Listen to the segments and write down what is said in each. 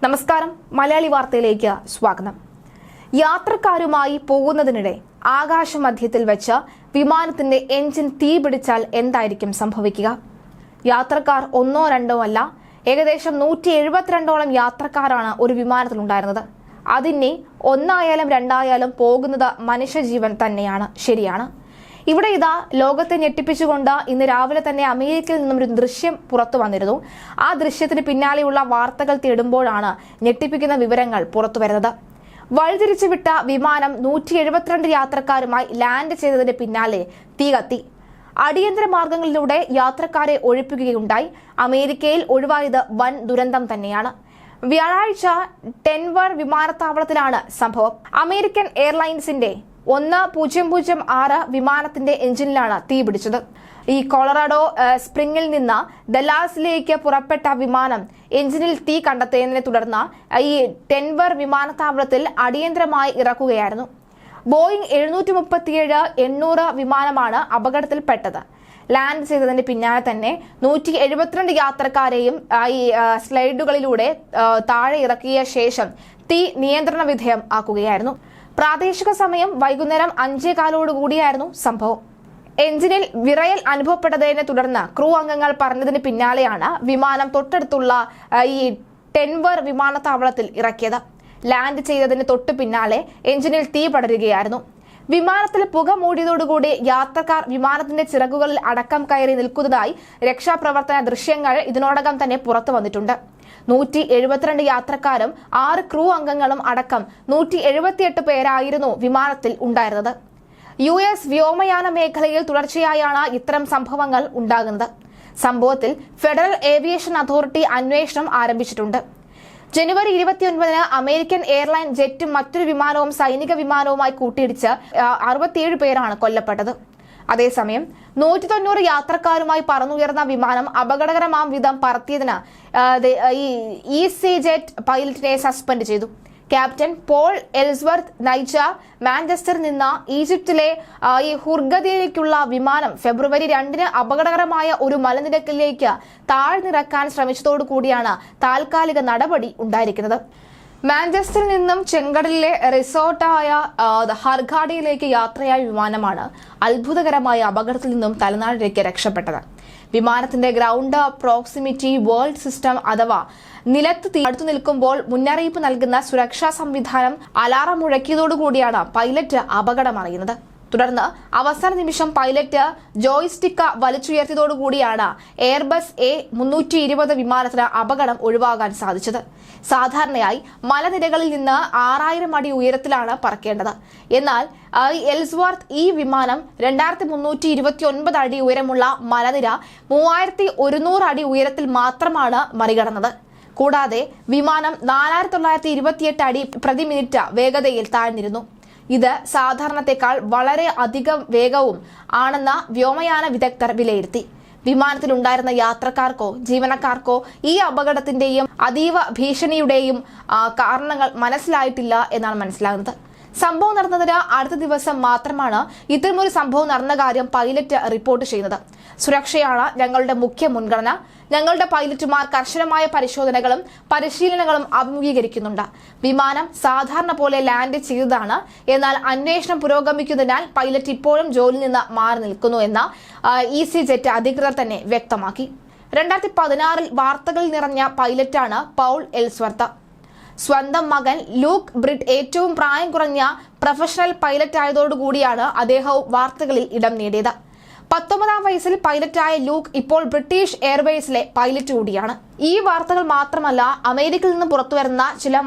നമസ്കാരം, മലയാളി വാർത്തയിലേക്ക് സ്വാഗതം. യാത്രക്കാരുമായി പോകുന്നതിനിടെ ആകാശമധ്യത്തിൽ വെച്ച് വിമാനത്തിന്റെ എഞ്ചിൻ തീപിടിച്ചാൽ എന്തായിരിക്കും സംഭവിക്കുക? യാത്രക്കാർ ഒന്നോ രണ്ടോ അല്ല, ഏകദേശം 172ഓളം യാത്രക്കാരാണ് ഒരു വിമാനത്തിലുണ്ടായിരുന്നത്. അതിനെ ഒന്നായാലും രണ്ടായാലും പോകുന്നത് മനുഷ്യജീവൻ തന്നെയാണ്. ശരിയാണ്. ഇവിടെ ഇതാ ലോകത്തെ ഞെട്ടിപ്പിച്ചുകൊണ്ട് ഇന്ന് രാവിലെ തന്നെ അമേരിക്കയിൽ നിന്നും ഒരു ദൃശ്യം പുറത്തു വന്നിരുന്നു. ആ ദൃശ്യത്തിന് പിന്നാലെയുള്ള വാർത്തകൾ തേടുമ്പോഴാണ് ഞെട്ടിപ്പിക്കുന്ന വിവരങ്ങൾ പുറത്തു വരുന്നത്. വഴിതിരിച്ചു വിട്ട വിമാനം 172 യാത്രക്കാരുമായി ലാൻഡ് ചെയ്തതിന് പിന്നാലെ തീ കത്തി. അടിയന്തര മാർഗങ്ങളിലൂടെ യാത്രക്കാരെ ഒഴിപ്പിക്കുകയുണ്ടായി. അമേരിക്കയിൽ ഒഴിവായത് വൻ ദുരന്തം തന്നെയാണ്. വ്യാഴാഴ്ച ഡെൻവർ വിമാനത്താവളത്തിലാണ് സംഭവം. അമേരിക്കൻ എയർലൈൻസിന്റെ 1006 വിമാനത്തിന്റെ എഞ്ചിനിലാണ് തീപിടിച്ചത്. ഈ കൊളറാഡോ സ്പ്രിംഗിൽ നിന്ന് ഡല്ലാസിലേക്ക് പുറപ്പെട്ട വിമാനം എഞ്ചിനിൽ തീ കണ്ടെത്തിയതിനെ തുടർന്ന് ഈ ഡെൻവർ വിമാനത്താവളത്തിൽ അടിയന്തരമായി ഇറക്കുകയായിരുന്നു. ബോയിങ് 737-800 വിമാനമാണ് അപകടത്തിൽപ്പെട്ടത്. ലാൻഡ് ചെയ്തതിന് പിന്നാലെ തന്നെ 172 യാത്രക്കാരെയും ഈ സ്ലൈഡുകളിലൂടെ താഴെ ഇറക്കിയ ശേഷം തീ നിയന്ത്രണ വിധേയം ആക്കുകയായിരുന്നു. പ്രാദേശിക സമയം വൈകുന്നേരം 5:15 സംഭവം. എഞ്ചിനിൽ വിറയൽ അനുഭവപ്പെട്ടതിനെ തുടർന്ന് ക്രൂ അംഗങ്ങൾ പറഞ്ഞതിന് പിന്നാലെയാണ് വിമാനം തൊട്ടടുത്തുള്ള ഈ ഡെൻവർ വിമാനത്താവളത്തിൽ ഇറക്കിയത്. ലാൻഡ് ചെയ്തതിന് തൊട്ടു പിന്നാലെ എഞ്ചിനിൽ തീ പടരുകയായിരുന്നു. വിമാനത്തിൽ പുക മൂടിയതോടുകൂടി യാത്രക്കാർ വിമാനത്തിന്റെ ചിറകുകളിൽ അടക്കം കയറി നിൽക്കുന്നതായി രക്ഷാപ്രവർത്തന ദൃശ്യങ്ങൾ ഇതിനോടകം തന്നെ പുറത്തു വന്നിട്ടുണ്ട്. 172 യാത്രക്കാരും 6 ക്രൂ അംഗങ്ങളും അടക്കം 178 പേരായിരുന്നു വിമാനത്തിൽ ഉണ്ടായിരുന്നത്. US വ്യോമയാന മേഖലയിൽ തുടർച്ചയായാണ് ഇത്തരം സംഭവങ്ങൾ ഉണ്ടാകുന്നത്. സംഭവത്തിൽ ഫെഡറൽ ഏവിയേഷൻ അതോറിറ്റി അന്വേഷണം ആരംഭിച്ചിട്ടുണ്ട്. ജനുവരി 29-ന് അമേരിക്കൻ എയർലൈൻ ജെറ്റും മറ്റൊരു വിമാനവും സൈനിക വിമാനവുമായി കൂട്ടിയിടിച്ച് 67 പേരാണ് കൊല്ലപ്പെട്ടത്. അതേസമയം 190 യാത്രക്കാരുമായി പറന്നുയർന്ന വിമാനം അപകടകരമാം വിധം പറത്തിയതിന് EasyJet പൈലറ്റിനെ സസ്പെൻഡ് ചെയ്തു. ക്യാപ്റ്റൻ പോൾ എൽസ്വർത്ത് നയിച്ച മാഞ്ചസ്റ്ററിൽ നിന്ന് ഈജിപ്തിലെ ഹുർഗദയിലേക്കുള്ള വിമാനം ഫെബ്രുവരി 2-ന് അപകടകരമായ ഒരു മലനിരക്കിലേക്ക് താഴ്ന്നിറക്കാൻ ശ്രമിച്ചതോടു കൂടിയാണ് താൽക്കാലിക നടപടി ഉണ്ടായിരിക്കുന്നത്. മാഞ്ചസ്റ്ററിൽ നിന്നും ചെങ്കടലിലെ റിസോർട്ടായ ഹർഗാഡിയിലേക്ക് യാത്രയായ വിമാനമാണ് അത്ഭുതകരമായ അപകടത്തിൽ നിന്നും തലനാടിലേക്ക് രക്ഷപ്പെട്ടത്. വിമാനത്തിന്റെ ഗ്രൗണ്ട് പ്രോക്സിമിറ്റി വേൾഡ് സിസ്റ്റം അഥവാ നിലത്ത് അടുത്തു നിൽക്കുമ്പോൾ മുന്നറിയിപ്പ് നൽകുന്ന സുരക്ഷാ സംവിധാനം അലാറം മുഴക്കിയതോടുകൂടിയാണ് പൈലറ്റ് അപകടം അറിയുന്നത്. തുടർന്ന് അവസാന നിമിഷം പൈലറ്റ് ജോയ്സ്റ്റിക്ക് വലിച്ചുയർത്തിയതോടുകൂടിയാണ് എയർബസ് A320 വിമാനത്തിന് അപകടം ഒഴിവാകാൻ സാധിച്ചത്. സാധാരണയായി മലനിരകളിൽ നിന്ന് 6000 അടി ഉയരത്തിലാണ് പറക്കേണ്ടത്. എന്നാൽ എൽസ്വർത്ത് ഈ വിമാനം 2329 അടി ഉയരമുള്ള മലനിര 3100 അടി ഉയരത്തിൽ മാത്രമാണ് മറികടന്നത്. കൂടാതെ വിമാനം 4928 അടി പ്രതി മിനിറ്റ് വേഗതയിൽ താഴ്ന്നിരുന്നു. ഇത് സാധാരണത്തെക്കാൾ വളരെ അധികം വേഗവും ആണെന്ന് വ്യോമയാന വിദഗ്ധർ വിലയിരുത്തി. വിമാനത്തിലുണ്ടായിരുന്ന യാത്രക്കാർക്കോ ജീവനക്കാർക്കോ ഈ അപകടത്തിന്റെയും അതീവ ഭീഷണിയുടെയും കാരണങ്ങൾ മനസ്സിലായിട്ടില്ല എന്നാണ് മനസ്സിലാകുന്നത്. സംഭവം നടന്നതിന് അടുത്ത ദിവസം മാത്രമാണ് ഇത്തരമൊരു സംഭവം നടന്ന കാര്യം പൈലറ്റ് റിപ്പോർട്ട് ചെയ്യുന്നത്. സുരക്ഷയാണ് ഞങ്ങളുടെ മുഖ്യ മുൻഗണന. ഞങ്ങളുടെ പൈലറ്റുമാർ കർശനമായ പരിശോധനകളും പരിശീലനങ്ങളും അഭിമുഖീകരിക്കുന്നുണ്ട്. വിമാനം സാധാരണ പോലെ ലാൻഡ് ചെയ്തതാണ്. എന്നാൽ അന്വേഷണം പുരോഗമിക്കുന്നതിനാൽ പൈലറ്റ് ഇപ്പോഴും ജോലിയിൽ നിന്ന് മാറി നിൽക്കുന്നു എന്ന് EasyJet അധികൃതർ തന്നെ വ്യക്തമാക്കി. 2016-ൽ വാർത്തകളിൽ നിറഞ്ഞ പൈലറ്റാണ് പൗൾ എൽസ്വർത്ത്. സ്വന്തം മകൻ ലൂക്ക് ബ്രിഡ് ഏറ്റവും പ്രായം കുറഞ്ഞ പ്രൊഫഷണൽ പൈലറ്റ് ആയതോടുകൂടിയാണ് അദ്ദേഹവും വാർത്തകളിൽ ഇടം നേടിയത്. 19-ാം വയസ്സിൽ പൈലറ്റായ ലൂക്ക് ഇപ്പോൾ ബ്രിട്ടീഷ് എയർവേസിലെ പൈലറ്റ് കൂടിയാണ്. ഈ വാർത്തകൾ മാത്രമല്ല, അമേരിക്കയിൽ നിന്ന് പുറത്തുവരുന്ന ചില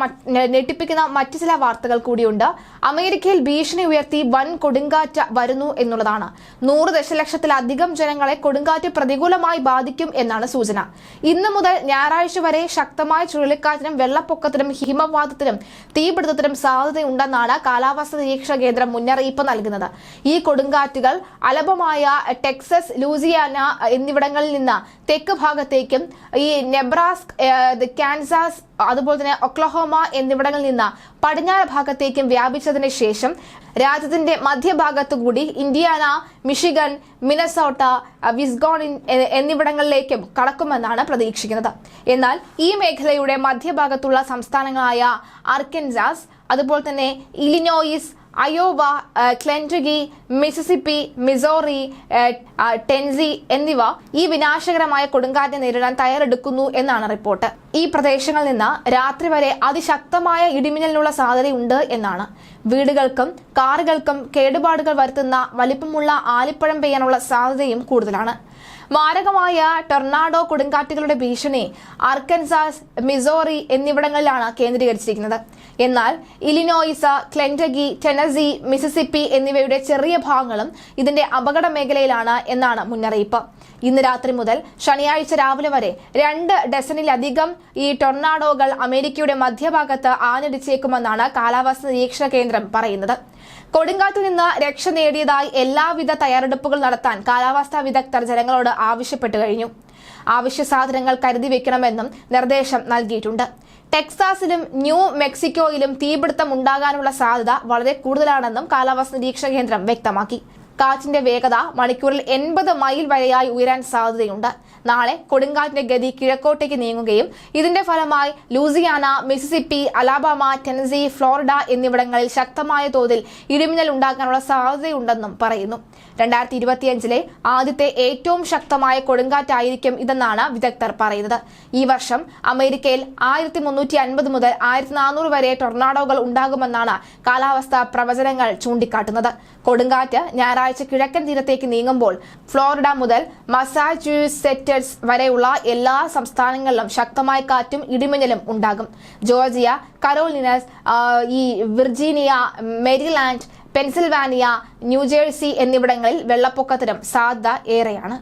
ഞെട്ടിപ്പിക്കുന്ന മറ്റു ചില വാർത്തകൾ കൂടിയുണ്ട്. അമേരിക്കയിൽ ഭീഷണി ഉയർത്തി വൻ കൊടുങ്കാറ്റ് വരുന്നു എന്നുള്ളതാണ്. 100 ദശലക്ഷത്തിലധികം ജനങ്ങളെ കൊടുങ്കാറ്റ് പ്രതികൂലമായി ബാധിക്കും എന്നാണ് സൂചന. ഇന്നു മുതൽ ഞായറാഴ്ച വരെ ശക്തമായ ചുഴലിക്കാറ്റിനും വെള്ളപ്പൊക്കത്തിനും ഹിമപാതത്തിനും തീപിടുത്തത്തിനും സാധ്യതയുണ്ടെന്നാണ് കാലാവസ്ഥാ നിരീക്ഷണ കേന്ദ്രം മുന്നറിയിപ്പ് നൽകുന്നത്. ഈ കൊടുങ്കാറ്റുകൾ അലബമായ ടെക്സസ്, ലൂസിയാന എന്നിവിടങ്ങളിൽ നിന്ന് തെക്ക് ഭാഗത്തേക്കും ഈ നെബ്രാസ്ക്, കാൻസാസ്, അതുപോലെ തന്നെ ഒക്ലഹോമ എന്നിവിടങ്ങളിൽ നിന്ന് പടിഞ്ഞാറ് ഭാഗത്തേക്കും വ്യാപിച്ചതിന് ശേഷം രാജ്യത്തിന്റെ മധ്യഭാഗത്തുകൂടി ഇന്ത്യാന, മിഷിഗൺ, മിനസോട്ട, വിസ്കോണിൻ എന്നിവിടങ്ങളിലേക്കും കടക്കുമെന്നാണ് പ്രതീക്ഷിക്കുന്നത്. എന്നാൽ ഈ മേഖലയുടെ മധ്യഭാഗത്തുള്ള സംസ്ഥാനങ്ങളായ അർക്കൻസാസ്, അതുപോലെ തന്നെ ഇലിനോയിസ്, അയോവ, ക്ലെൻറ്റക്കി, മിസിസിപ്പി, മിസോറി, ടെൻസി എന്നിവ ഈ വിനാശകരമായ കൊടുങ്കാറ്റിനെ നേരിടാൻ തയ്യാറെടുക്കുന്നു എന്നാണ് റിപ്പോർട്ട്. ഈ പ്രദേശങ്ങളിൽ നിന്ന് രാത്രി വരെ അതിശക്തമായ ഇടിമിന്നലിനുള്ള സാധ്യതയുണ്ട് എന്നാണ്. വീടുകൾക്കും കാറുകൾക്കും കേടുപാടുകൾ വരുത്തുന്ന വലിപ്പമുള്ള ആലിപ്പഴം പെയ്യാനുള്ള സാധ്യതയും കൂടുതലാണ്. മാരകമായ ടൊർണാഡോ കൊടുങ്കാറ്റുകളുടെ ഭീഷണി അർക്കൻസാസ്, മിസോറി എന്നിവിടങ്ങളിലാണ് കേന്ദ്രീകരിച്ചിരിക്കുന്നത്. എന്നാൽ ഇലിനോയിസ്, ക്ലെൻറ്റക്കി, ടെനസി, മിസിസിപ്പി എന്നിവയുടെ ചെറിയ ഭാഗങ്ങളും ഇതിന്റെ അപകട മേഖലയിലാണ് എന്നാണ് മുന്നറിയിപ്പ്. ഇന്ന് രാത്രി മുതൽ ശനിയാഴ്ച രാവിലെ വരെ 2 ഡസനിലധികം ഈ ടൊർണാഡോകൾ അമേരിക്കയുടെ മധ്യഭാഗത്ത് ആഞ്ഞടിച്ചേക്കുമെന്നാണ് കാലാവസ്ഥാ നിരീക്ഷണ കേന്ദ്രം പറയുന്നത്. കൊടുങ്കാറ്റിൽ നിന്ന് രക്ഷ നേടിയതായി എല്ലാവിധ തയ്യാറെടുപ്പുകൾ നടത്താൻ കാലാവസ്ഥാ വിദഗ്ധർ ജനങ്ങളോട് ആവശ്യപ്പെട്ടു കഴിഞ്ഞു. ആവശ്യ സാധനങ്ങൾ കരുതി വെക്കണമെന്നും നിർദ്ദേശം നൽകിയിട്ടുണ്ട്. ടെക്സാസിലും ന്യൂ മെക്സിക്കോയിലും തീപിടുത്തം ഉണ്ടാകാനുള്ള സാധ്യത വളരെ കൂടുതലാണെന്നും കാലാവസ്ഥാ നിരീക്ഷണ കേന്ദ്രം വ്യക്തമാക്കി. കാറ്റിന്റെ വേഗത മണിക്കൂറിൽ 80 മൈൽ വരെയായി ഉയരാൻ സാധ്യതയുണ്ട്. നാളെ കൊടുങ്കാറ്റിന്റെ ഗതി കിഴക്കോട്ടേക്ക് നീങ്ങുകയും ഇതിന്റെ ഫലമായി ലൂസിയാന, മിസിസിപ്പി, അലാബാമ, ടെനസി, ഫ്ലോറിഡ എന്നിവിടങ്ങളിൽ ശക്തമായ തോതിൽ ഇടിമിന്നൽ ഉണ്ടാകാനുള്ള സാധ്യതയുണ്ടെന്നും പറയുന്നു. 2025 ആദ്യത്തെ ഏറ്റവും ശക്തമായ കൊടുങ്കാറ്റായിരിക്കും ഇതെന്നാണ് വിദഗ്ധർ പറയുന്നത്. ഈ വർഷം അമേരിക്കയിൽ 1350 മുതൽ 1400 വരെ ടൊർണാഡോകൾ ഉണ്ടാകുമെന്നാണ് കാലാവസ്ഥാ പ്രവചനങ്ങൾ ചൂണ്ടിക്കാട്ടുന്നത്. കൊടുങ്കാറ്റ് ഞായറാഴ്ച കിഴക്കൻ തീരത്തേക്ക് നീങ്ങുമ്പോൾ ഫ്ലോറിഡ മുതൽ മസാച്യൂസെറ്റ്സ് വരെയുള്ള എല്ലാ സംസ്ഥാനങ്ങളിലും ശക്തമായ കാറ്റും ഇടിമിന്നലും ഉണ്ടാകും. Georgia, Carolinas, Virginia, Maryland, Pennsylvania, New Jersey എന്നിവിടങ്ങളിൽ വെള്ളപ്പൊക്കത്തിനും സാധ്യത ഏറെയാണ്.